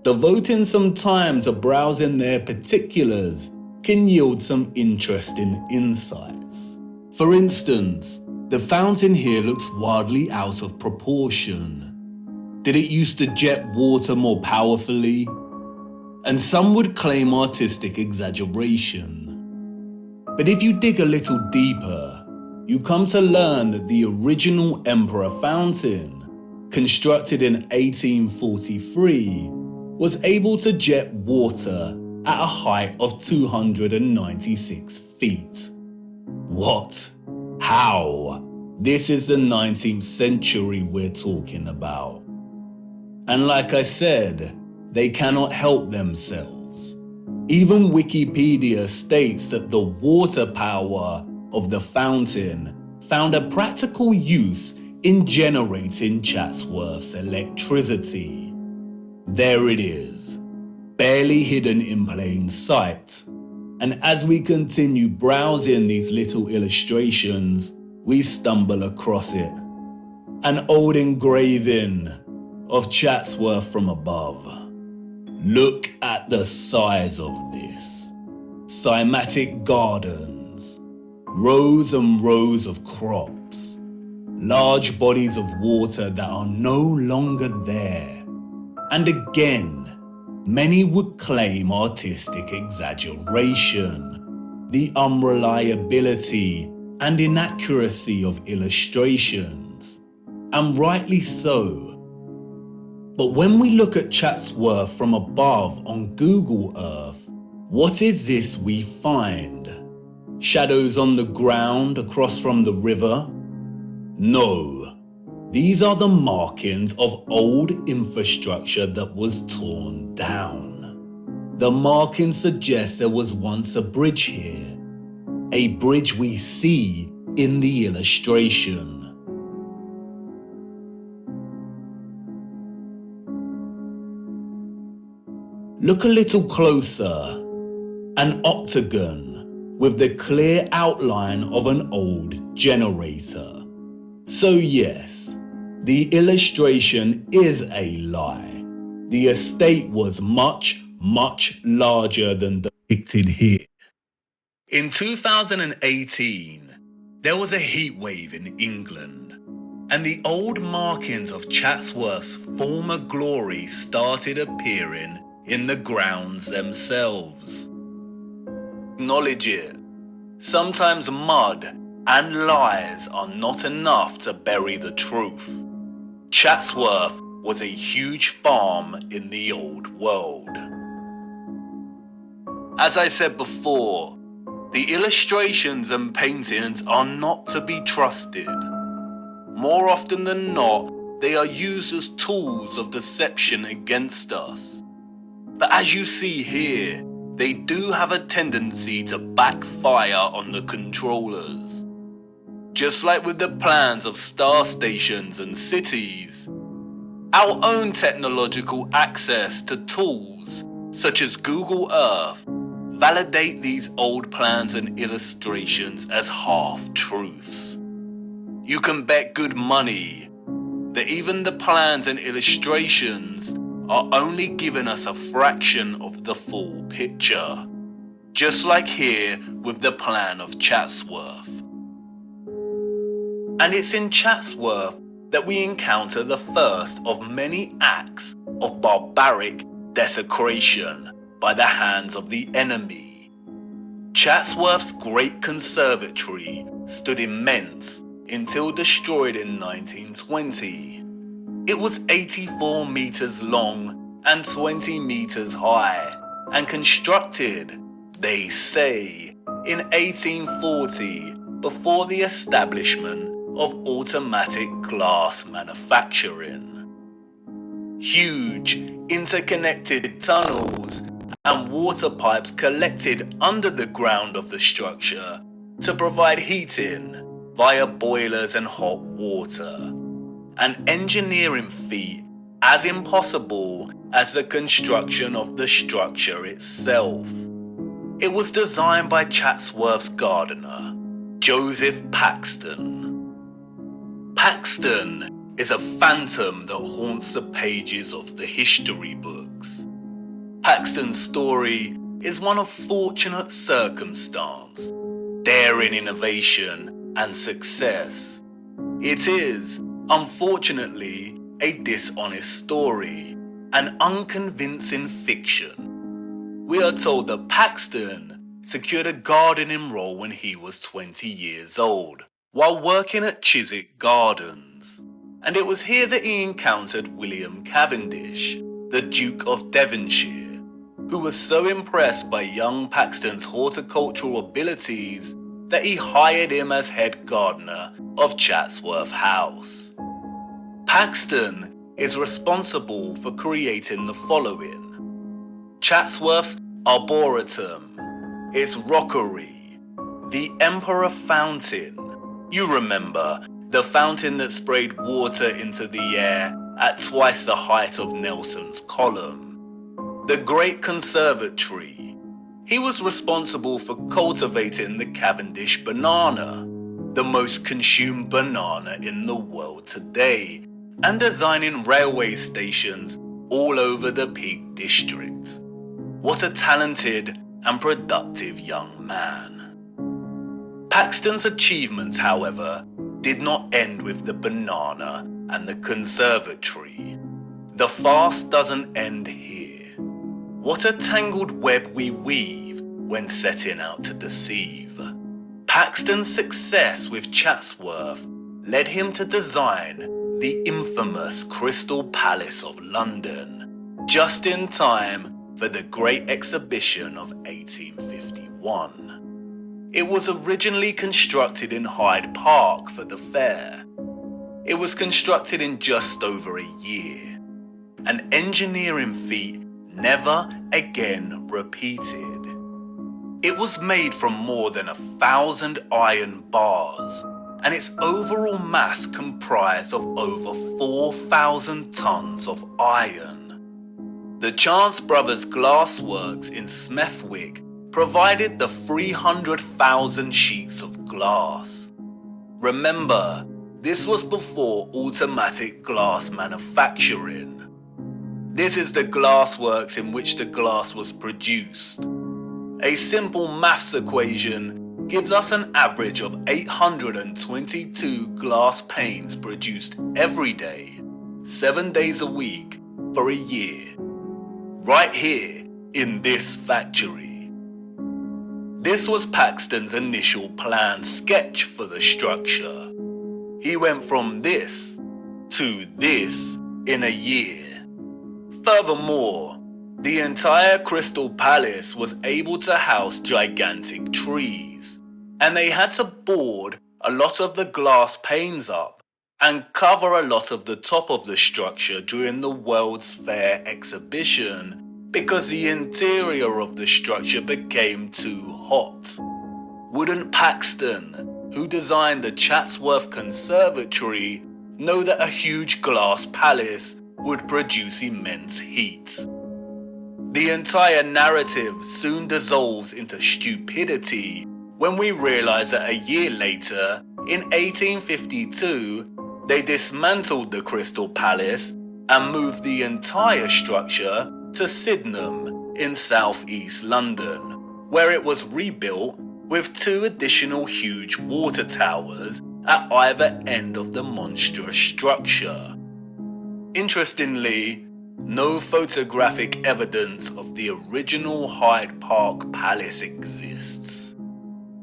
devoting some time to browsing their particulars can yield some interesting insights. For instance, the fountain here looks wildly out of proportion. Did it used to jet water more powerfully? And some would claim artistic exaggeration. But if you dig a little deeper, you come to learn that the original Emperor Fountain, constructed in 1843, was able to jet water at a height of 296 feet. What? How? This is the 19th century we're talking about. And like I said, they cannot help themselves. Even Wikipedia states that the water power of the fountain found a practical use in generating Chatsworth's electricity. There it is, barely hidden in plain sight. And as we continue browsing these little illustrations, we stumble across it. An old engraving of Chatsworth from above. Look at the size of this. Cymatic gardens, rows and rows of crops, large bodies of water that are no longer there. And again, many would claim artistic exaggeration, the unreliability and inaccuracy of illustrations, and rightly so. But when we look at Chatsworth from above on Google Earth, what is this we find? Shadows on the ground across from the river? No, these are the markings of old infrastructure that was torn down. The markings suggest there was once a bridge here, a bridge we see in the illustration. Look a little closer. An octagon with the clear outline of an old generator. So yes, the illustration is a lie. The estate was much, much larger than depicted here. In 2018, there was a heat wave in England, and the old markings of Chatsworth's former glory started appearing in the grounds themselves. Acknowledge it. Sometimes mud and lies are not enough to bury the truth. Chatsworth was a huge farm in the old world. As I said before, the illustrations and paintings are not to be trusted. More often than not, they are used as tools of deception against us. But as you see here, they do have a tendency to backfire on the controllers. Just like with the plans of star stations and cities, our own technological access to tools such as Google Earth validate these old plans and illustrations as half-truths. You can bet good money that even the plans and illustrations are only giving us a fraction of the full picture. Just like here with the plan of Chatsworth. And it's in Chatsworth that we encounter the first of many acts of barbaric desecration by the hands of the enemy. Chatsworth's great conservatory stood immense until destroyed in 1920. It was 84 meters long and 20 meters high, and constructed, they say, in 1840 before the establishment of automatic glass manufacturing. Huge interconnected tunnels and water pipes collected under the ground of the structure to provide heating via boilers and hot water. An engineering feat as impossible as the construction of the structure itself. It was designed by Chatsworth's gardener, Joseph Paxton. Paxton is a phantom that haunts the pages of the history books. Paxton's story is one of fortunate circumstance, daring innovation and success. It is, unfortunately, a dishonest story, an unconvincing fiction. We are told that Paxton secured a gardening role when he was 20 years old, while working at Chiswick Gardens. And it was here that he encountered William Cavendish, the Duke of Devonshire, who was so impressed by young Paxton's horticultural abilities that he hired him as head gardener of Chatsworth House. Paxton is responsible for creating the following: Chatsworth's Arboretum, its rockery, the Emperor Fountain. You remember, the fountain that sprayed water into the air at twice the height of Nelson's Column. The Great Conservatory. He was responsible for cultivating the Cavendish banana, the most consumed banana in the world today, and designing railway stations all over the Peak District. What a talented and productive young man. Paxton's achievements, however, did not end with the banana and the conservatory. The farce doesn't end here. What a tangled web we weave when setting out to deceive. Paxton's success with Chatsworth led him to design the infamous Crystal Palace of London, just in time for the Great Exhibition of 1851. It was originally constructed in Hyde Park for the fair. It was constructed in just over a year, an engineering feat never again repeated. It was made from more than 1,000 iron bars, and its overall mass comprised of over 4,000 tons of iron. The Chance Brothers Glassworks in Smethwick provided the 300,000 sheets of glass. Remember, this was before automatic glass manufacturing. This is the glassworks in which the glass was produced. A simple maths equation gives us an average of 822 glass panes produced every day, 7 days a week, for a year. Right here in this factory. This was Paxton's initial planned sketch for the structure. He went from this to this in a year. Furthermore, the entire Crystal Palace was able to house gigantic trees, and they had to board a lot of the glass panes up and cover a lot of the top of the structure during the World's Fair exhibition because the interior of the structure became too hot. Wouldn't Paxton, who designed the Chatsworth Conservatory, know that a huge glass palace would produce immense heat? The entire narrative soon dissolves into stupidity when we realize that a year later, in 1852, they dismantled the Crystal Palace and moved the entire structure to Sydenham in southeast London, where it was rebuilt with 2 additional huge water towers at either end of the monstrous structure. Interestingly, no photographic evidence of the original Hyde Park Palace exists.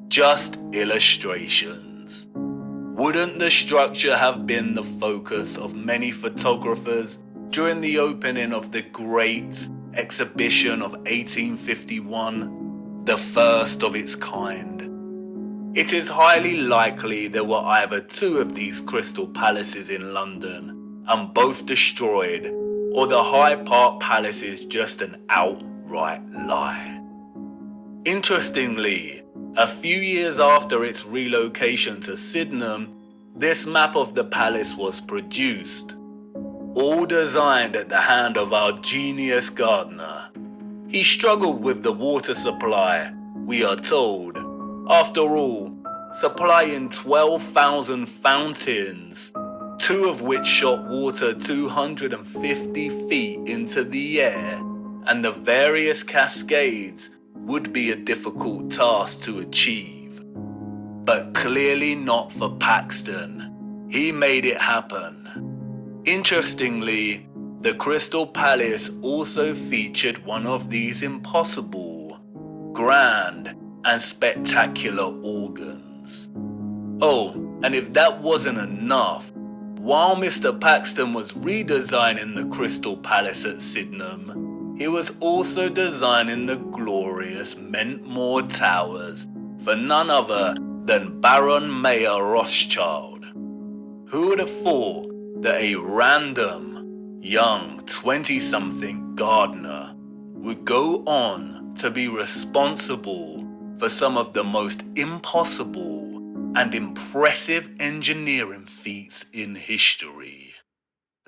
Just illustrations. Wouldn't the structure have been the focus of many photographers during the opening of the Great Exhibition of 1851, the first of its kind? It is highly likely there were either 2 of these crystal palaces in London, and both destroyed, or the Hyde Park Palace is just an outright lie. Interestingly, a few years after its relocation to Sydenham, this map of the palace was produced, all designed at the hand of our genius gardener. He struggled with the water supply, we are told. After all, supplying 12,000 fountains, 2 of which shot water 250 feet into the air, and the various cascades would be a difficult task to achieve. But clearly not for Paxton. He made it happen. Interestingly, the Crystal Palace also featured one of these impossible, grand, and spectacular organs. Oh, and if that wasn't enough, while Mr. Paxton was redesigning the Crystal Palace at Sydenham, he was also designing the glorious Mentmore Towers for none other than Baron Mayer Rothschild. Who would have thought that a random, young 20-something gardener would go on to be responsible for some of the most impossible and impressive engineering feats in history?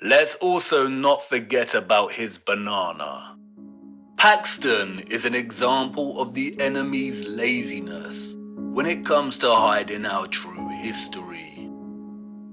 Let's also not forget about his banana. Paxton is an example of the enemy's laziness when it comes to hiding our true history.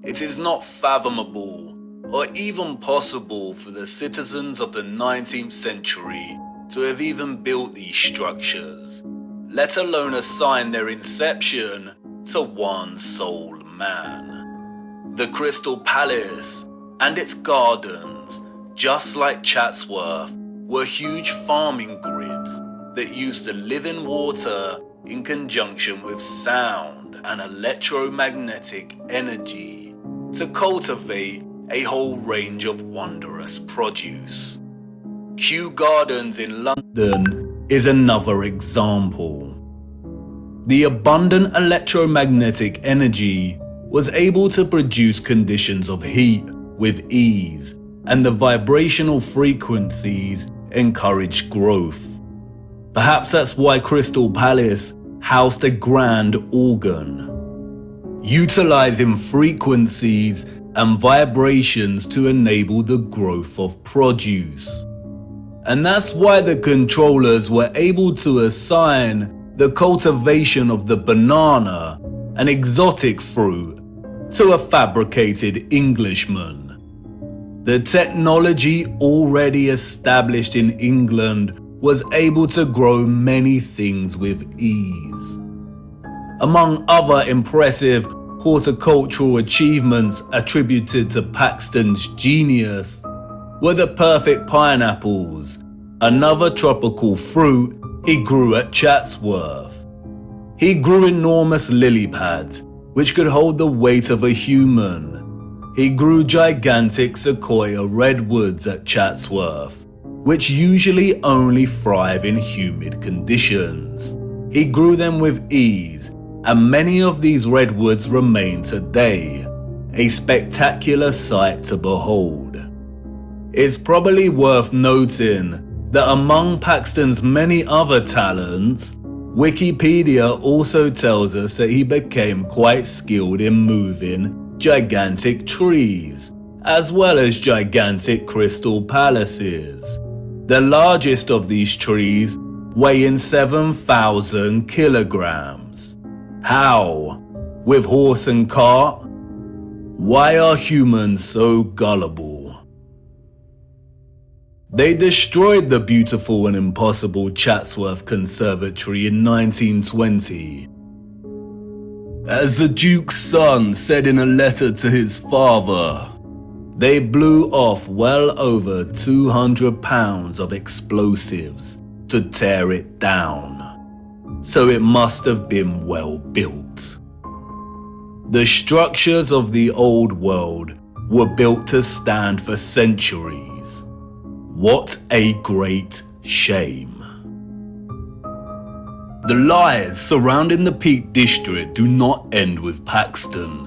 It is not fathomable or even possible for the citizens of the 19th century to have even built these structures, let alone assign their inception to one sole man. The Crystal Palace and its gardens, just like Chatsworth, were huge farming grids that used the living water in conjunction with sound and electromagnetic energy to cultivate a whole range of wondrous produce. Kew Gardens in London is another example. The abundant electromagnetic energy was able to produce conditions of heat with ease, and the vibrational frequencies encouraged growth. Perhaps that's why Crystal Palace housed a grand organ, utilizing frequencies and vibrations to enable the growth of produce. And that's why the controllers were able to assign the cultivation of the banana, an exotic fruit, to a fabricated Englishman. The technology already established in England was able to grow many things with ease. Among other impressive horticultural achievements attributed to Paxton's genius were the perfect pineapples, another tropical fruit he grew at Chatsworth. He grew enormous lily pads, which could hold the weight of a human. He grew gigantic sequoia redwoods at Chatsworth, which usually only thrive in humid conditions. He grew them with ease, and many of these redwoods remain today, a spectacular sight to behold. It's probably worth noting that among Paxton's many other talents, Wikipedia also tells us that he became quite skilled in moving gigantic trees, as well as gigantic crystal palaces. The largest of these trees weighing 7,000 kilograms. How? With horse and cart? Why are humans so gullible? They destroyed the beautiful and impossible Chatsworth Conservatory in 1920. As the Duke's son said in a letter to his father, they blew off well over 200 pounds of explosives to tear it down, so it must have been well built. The structures of the old world were built to stand for centuries. What a great shame. The lies surrounding the Peak District do not end with Paxton.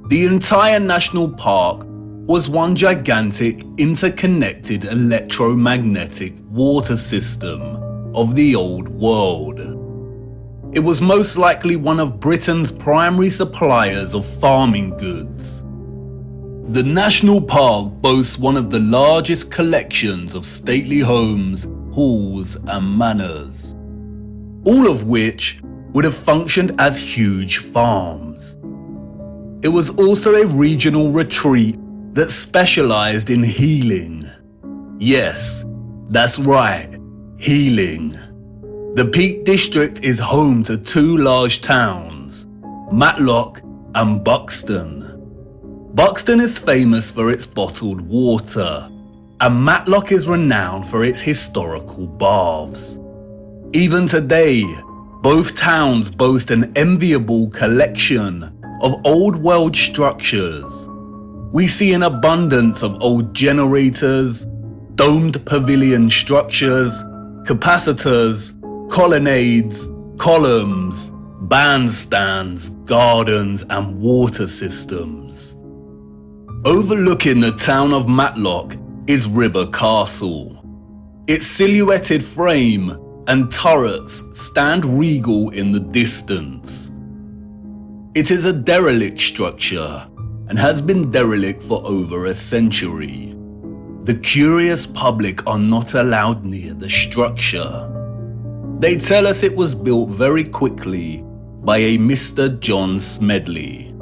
The entire national park was one gigantic interconnected electromagnetic water system of the old world. It was most likely one of Britain's primary suppliers of farming goods. The national park boasts one of the largest collections of stately homes, halls and manors, all of which would have functioned as huge farms. It was also a regional retreat that specialized in healing. Yes, that's right, healing. The Peak District is home to two large towns, Matlock and Buxton. Buxton is famous for its bottled water, and Matlock is renowned for its historical baths. Even today, both towns boast an enviable collection of old world structures. We see an abundance of old generators, domed pavilion structures, capacitors, colonnades, columns, bandstands, gardens, and water systems. Overlooking the town of Matlock is Ribber Castle. Its silhouetted frame and turrets stand regal in the distance. It is a derelict structure and has been derelict for over a century. The curious public are not allowed near the structure. They tell us it was built very quickly by a Mr. John Smedley.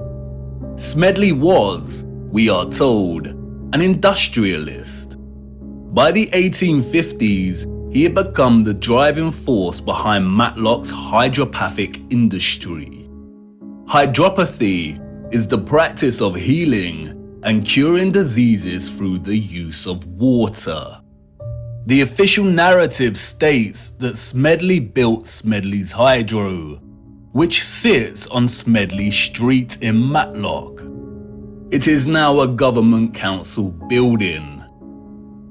Smedley was, we are told, an industrialist. By the 1850s, he had become the driving force behind Matlock's hydropathic industry. Hydropathy is the practice of healing and curing diseases through the use of water. The official narrative states that Smedley built Smedley's Hydro, which sits on Smedley Street in Matlock. It is now a government council building.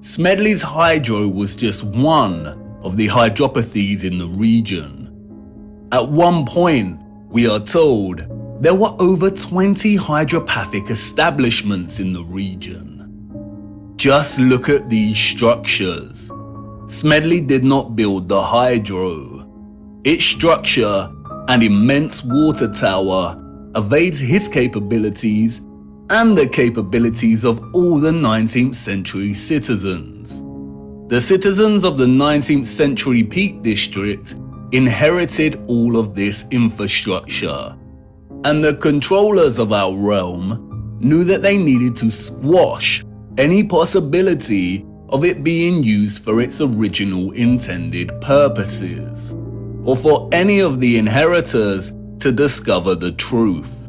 Smedley's Hydro was just one of the hydropathies in the region. At one point, we are told, there were over 20 hydropathic establishments in the region. Just look at these structures. Smedley did not build the Hydro. Its structure and immense water tower evades his capabilities and the capabilities of all the 19th century citizens. The citizens of the 19th century Peak District inherited all of this infrastructure, and the controllers of our realm knew that they needed to squash any possibility of it being used for its original intended purposes, or for any of the inheritors to discover the truth.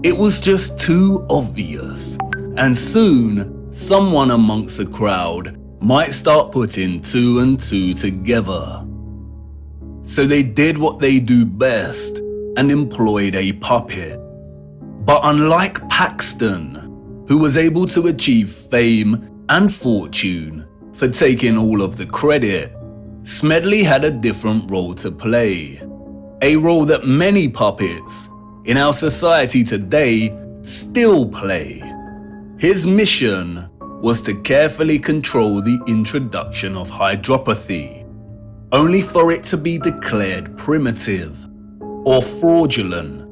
It was just too obvious, and soon someone amongst the crowd might start putting two and two together. So they did what they do best and employed a puppet. But unlike Paxton, who was able to achieve fame and fortune for taking all of the credit, Smedley had a different role to play. A role that many puppets in our society today still play. His mission was to carefully control the introduction of hydropathy, only for it to be declared primitive or fraudulent,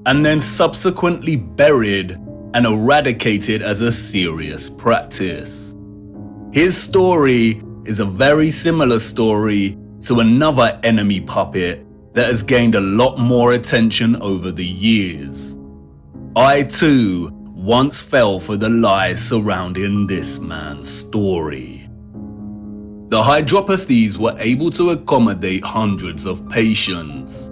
and then subsequently buried and eradicated as a serious practice. His story is a very similar story to another enemy puppet that has gained a lot more attention over the years. I too once fell for the lies surrounding this man's story. The hydropathies were able to accommodate hundreds of patients,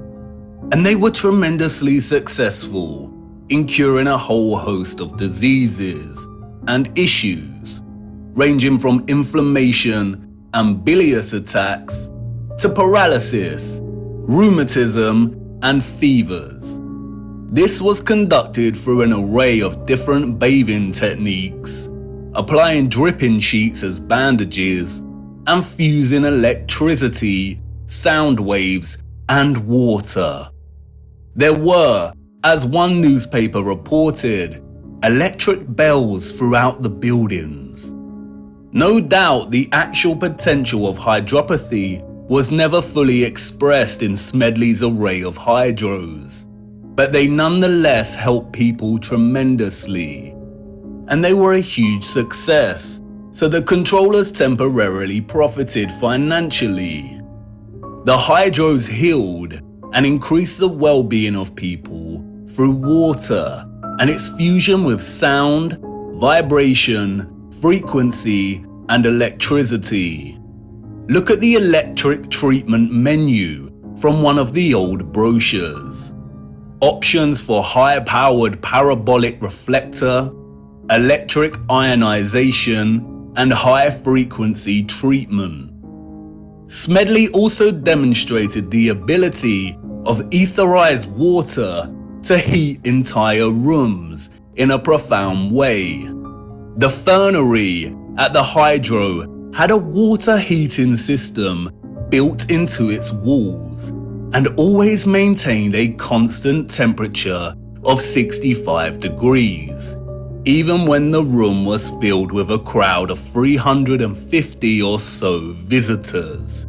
and they were tremendously successful in curing a whole host of diseases and issues, ranging from inflammation and bilious attacks to paralysis, rheumatism, and fevers. This was conducted through an array of different bathing techniques, applying dripping sheets as bandages, and fusing electricity, sound waves, and water. There were, as one newspaper reported, electric bells throughout the buildings. No doubt the actual potential of hydropathy was never fully expressed in Smedley's array of hydros, but they nonetheless helped people tremendously. And they were a huge success, so the controllers temporarily profited financially. The hydros healed and increased the well-being of people through water and its fusion with sound, vibration, frequency, and electricity. Look at the electric treatment menu from one of the old brochures. Options for high-powered parabolic reflector, electric ionization, and high-frequency treatment. Smedley also demonstrated the ability of etherized water to heat entire rooms in a profound way. The fernery at the hydro had a water heating system built into its walls and always maintained a constant temperature of 65 degrees, even when the room was filled with a crowd of 350 or so visitors.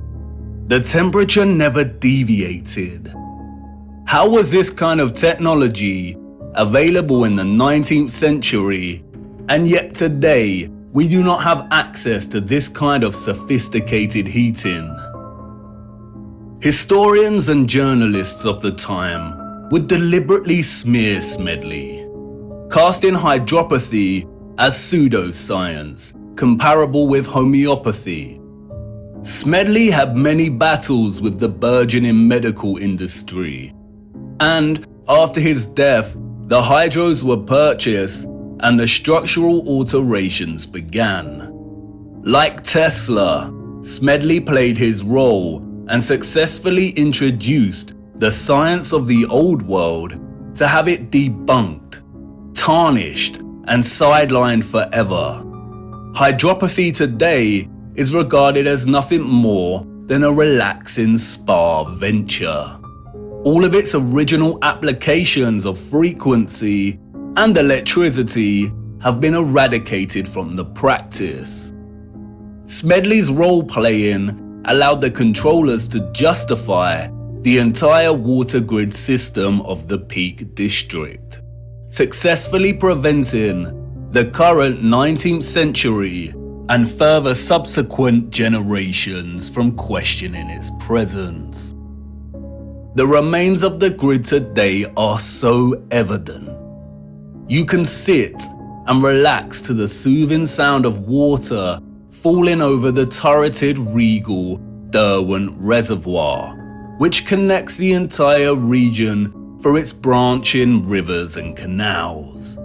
The temperature never deviated. How was this kind of technology available in the 19th century, and yet today we do not have access to this kind of sophisticated heating? Historians and journalists of the time would deliberately smear Smedley, casting hydropathy as pseudoscience, comparable with homeopathy. Smedley had many battles with the burgeoning medical industry, and after his death, the hydros were purchased and the structural alterations began. Like Tesla, Smedley played his role and successfully introduced the science of the old world to have it debunked, tarnished, and sidelined forever. Hydropathy today is regarded as nothing more than a relaxing spa venture. All of its original applications of frequency and electricity have been eradicated from the practice. Smedley's role-playing allowed the controllers to justify the entire water grid system of the Peak District, successfully preventing the current 19th century and further subsequent generations from questioning its presence. The remains of the grid today are so evident. You can sit and relax to the soothing sound of water falling over the turreted regal Derwent Reservoir, which connects the entire region for its branching rivers and canals.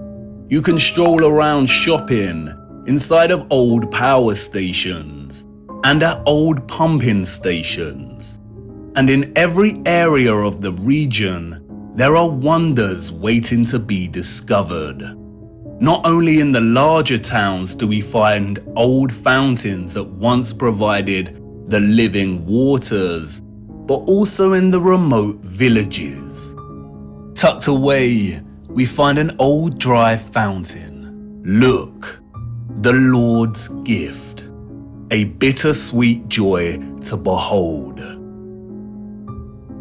You can stroll around shopping inside of old power stations and at old pumping stations. And in every area of the region, there are wonders waiting to be discovered. Not only in the larger towns do we find old fountains that once provided the living waters, but also in the remote villages. Tucked away, we find an old dry fountain. Look, the Lord's gift, a bittersweet joy to behold.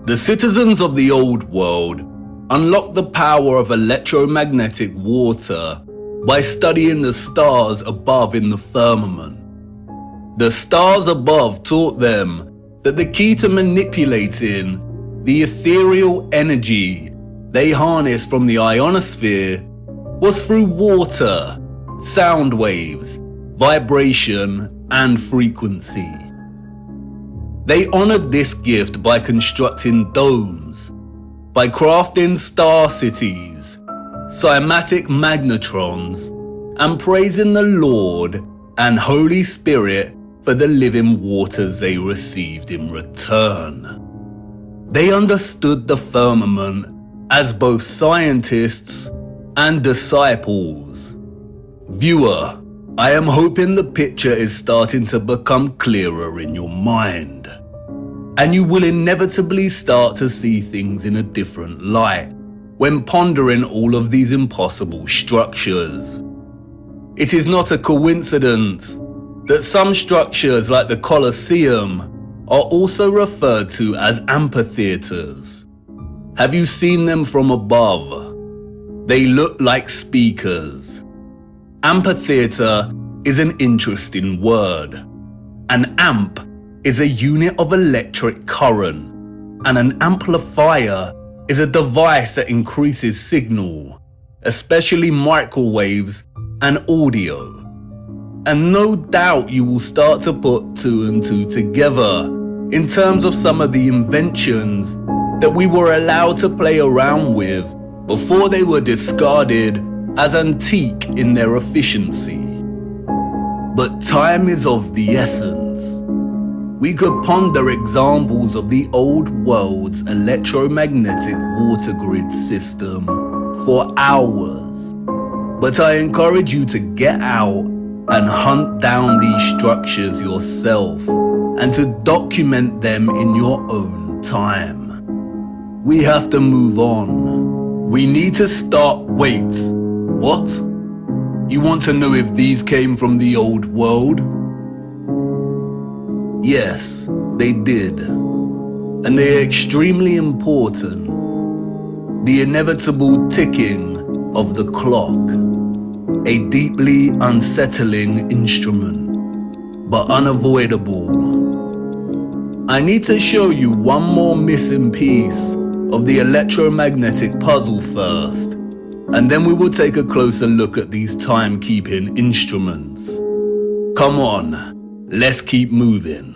The citizens of the old world unlocked the power of electromagnetic water by studying the stars above in the firmament. The stars above taught them that the key to manipulating the ethereal energy they harnessed from the ionosphere was through water, sound waves, vibration, and frequency. They honored this gift by constructing domes, by crafting star cities, cymatic magnetrons, and praising the Lord and Holy Spirit for the living waters they received in return. They understood the firmament as both scientists and disciples. Viewer, I am hoping the picture is starting to become clearer in your mind, and you will inevitably start to see things in a different light when pondering all of these impossible structures. It is not a coincidence that some structures like the Colosseum are also referred to as amphitheaters. Have you seen them from above? They look like speakers. Amphitheater is an interesting word. An amp is a unit of electric current, and an amplifier is a device that increases signal, especially microwaves and audio. And no doubt you will start to put two and two together in terms of some of the inventions that we were allowed to play around with before they were discarded as antique in their efficiency. But time is of the essence. We could ponder examples of the old world's electromagnetic water grid system for hours, but I encourage you to get out and hunt down these structures yourself and to document them in your own time. We have to move on. We need to start. Wait, what? You want to know if these came from the old world? Yes, they did. And they are extremely important. The inevitable ticking of the clock. A deeply unsettling instrument, but unavoidable. I need to show you one more missing piece of the electromagnetic puzzle first, and then we will take a closer look at these timekeeping instruments. Come on, let's keep moving.